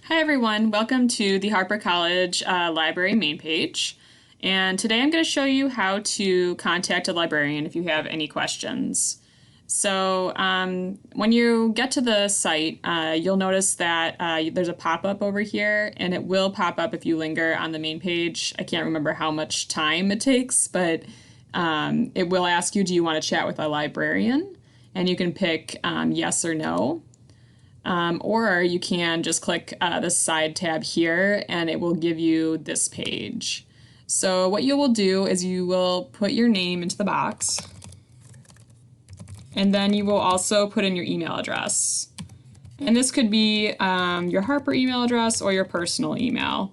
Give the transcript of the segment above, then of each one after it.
Hi everyone, welcome to the Harper College Library main page. And today I'm going to show you how to contact a librarian if you have any questions. So when you get to the site, you'll notice that there's a pop-up over here, and it will pop up if you linger on the main page. I can't remember how much time it takes, but it will ask you, do you want to chat with a librarian? And you can pick yes or no. Or you can just click the side tab here and it will give you this page. So what you will do is you will put your name into the box, and then you will also put in your email address. And this could be your Harper email address or your personal email.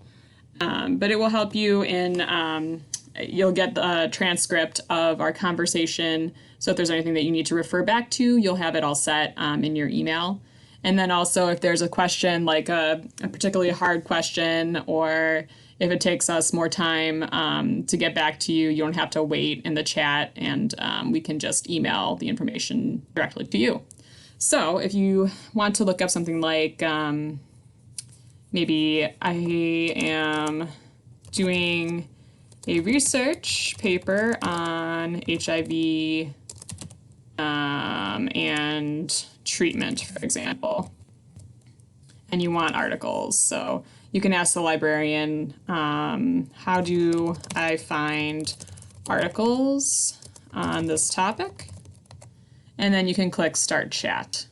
But it will help you in, you'll get the transcript of our conversation. So if there's anything that you need to refer back to, you'll have it all set in your email. And then also if there's a question like a particularly hard question, or if it takes us more time to get back to you, you don't have to wait in the chat, and we can just email the information directly to you. So if you want to look up something like maybe I am doing a research paper on HIV and treatment, for example, and you want articles. So you can ask the librarian, how do I find articles on this topic? And then you can click Start Chat.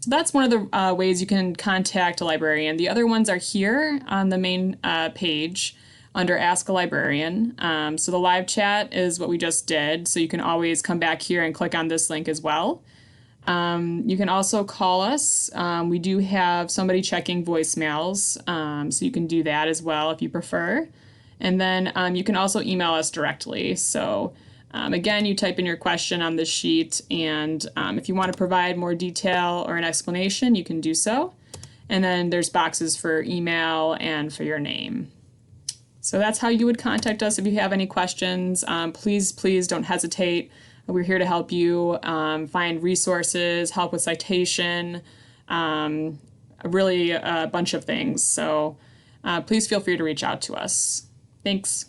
So that's one of the ways you can contact a librarian. The other ones are here on the main page under Ask a Librarian. So the live chat is what we just did, so you can always come back here and click on this link as well. You can also call us. We do have somebody checking voicemails, so you can do that as well if you prefer. And then you can also email us directly. So again, you type in your question on this sheet, and if you want to provide more detail or an explanation, you can do so. And then there's boxes for email and for your name. So that's how you would contact us if you have any questions. Please don't hesitate. We're here to help you find resources, help with citation, really a bunch of things. So please feel free to reach out to us. Thanks.